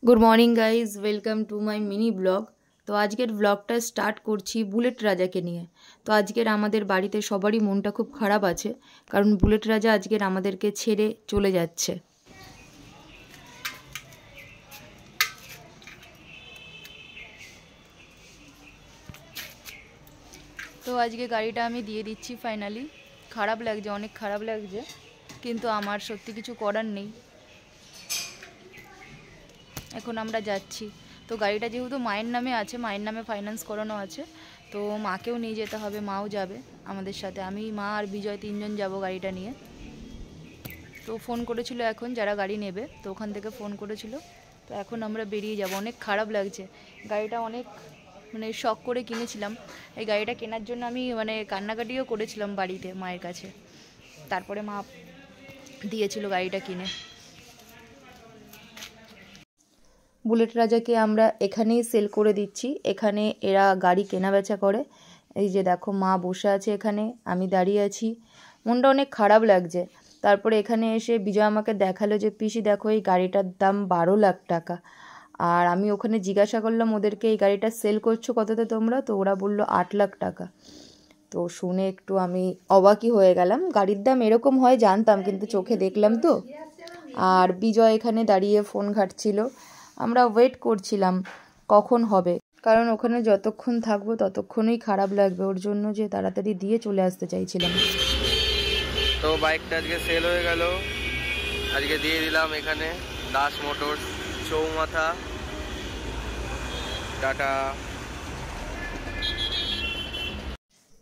Good morning guys, welcome to my mini vlog. तो आजकेर ब्लगटा start करছি bullet রাজাকে নিয়ে। তো আজকের আমাদের বাড়িতে সবারই মনটা খুব খারাপ আছে, কারণ বুলেট রাজা আজকের আমাদেরকে ছেড়ে চলে যাচ্ছে। তো আজকে গাড়িটা আমি দিয়ে দিচ্ছি ফাইনালি। খারাপ লাগছে, অনেক খারাপ লাগছে, কিন্তু আমার সত্যি কিছু করার নেই। এখন আমরা যাচ্ছি। তো গাড়িটা যেহেতু মায়ের নামে আছে, মায়ের নামে ফাইন্যান্স করানো আছে, তো মাকেও নিয়ে যেতে হবে, মাও যাবে আমাদের সাথে। আমি, মা আর বিজয় তিনজন যাব গাড়িটা নিয়ে। তো ফোন করেছিল এখন যারা গাড়ি নেবে, তো ওখান থেকে ফোন করেছিল। তো এখন আমরা বেরিয়ে যাব। অনেক খারাপ লাগছে, গাড়িটা অনেক শখ করে কিনেছিলাম। এই গাড়িটা কেনার জন্য আমি কান্নাকাটিও করেছিলাম বাড়িতে মায়ের কাছে। তারপরে মা দিয়েছিল গাড়িটা কিনে। বুলেট রাজাকে আমরা এখানেই সেল করে দিচ্ছি। এখানে এরা গাড়ি কেনা বেচা করে। এই যে দেখো, মা বসে আছে এখানে, আমি দাঁড়িয়ে আছি। মনটা অনেক খারাপ লাগছে। তারপরে এখানে এসে বিজয় আমাকে দেখালো যে পিসি দেখো, এই গাড়িটার দাম 12 লাখ টাকা। আর আমি ওখানে জিজ্ঞাসা করলাম ওদেরকে, এই গাড়িটা সেল করছো কততে তোমরা? তো ওরা বললো 8 লাখ টাকা। তো শুনে একটু আমি অবাকই হয়ে গেলাম। গাড়ির দাম এরকম হয় জানতাম, কিন্তু চোখে দেখলাম তো। আর বিজয় এখানে দাঁড়িয়ে ফোন ঘাঁটছিল। আমরা ওয়েট করছিলাম কখন হবে, কারণ ওখানে যতক্ষণ থাকবো ততক্ষণই খারাপ লাগবে, ওর জন্য যে তাড়াতাড়ি দিয়ে চলে আসতে চাইছিলাম। তো বাইকটা আজকে সেল হয়ে গেল, আজকে দিয়ে দিলাম এখানে দাস মোটরস, চৌমাথা, টাটা।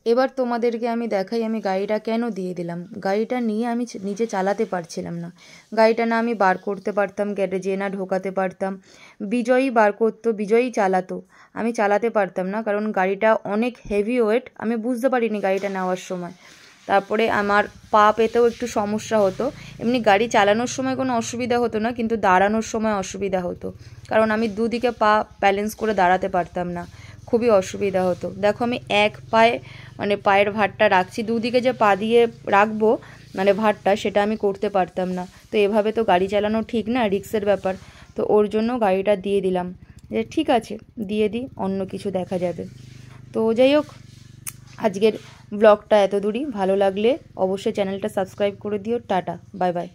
এবার তোমাদেরকে আমি দেখাই আমি গাড়িটা কেন দিয়ে দিলাম। গাড়িটা নিয়ে আমি নিজে চালাতে পারছিলাম না। গাড়িটা না আমি বার করতে পারতাম গ্যারেজে, না ঢোকাতে পারতাম। বিজয়ই বার করতো, বিজয়ই চালাতো, আমি চালাতে পারতাম না, কারণ গাড়িটা অনেক হেভি ওয়েট। আমি বুঝতে পারিনি গাড়িটা নেওয়ার সময়। তারপরে আমার পা পেতেও একটু সমস্যা হতো। এমনি গাড়ি চালানোর সময় কোনো অসুবিধা হতো না, কিন্তু দাঁড়ানোর সময় অসুবিধা হতো, কারণ আমি দুদিকে পা ব্যালেন্স করে দাঁড়াতে পারতাম না, খুবই অসুবিধা হতো। দেখো, আমি এক পায়ে পায়ের ভারটা রাখছি, দুদিকে যে পা দিয়ে রাখবো ভারটা, সেটা আমি করতে পারতাম না। তো এভাবে তো গাড়ি চালানো ঠিক না, রিস্কের ব্যাপার। তো ওর জন্য গাড়িটা দিয়ে দিলাম, যে ঠিক আছে দিয়ে দিই, অন্য কিছু দেখা যাবে। তো যাই হোক, আজকের ব্লগটা এত দূরই। ভালো লাগলে অবশ্যই চ্যানেলটা সাবস্ক্রাইব করে দিও। Tata, bye bye.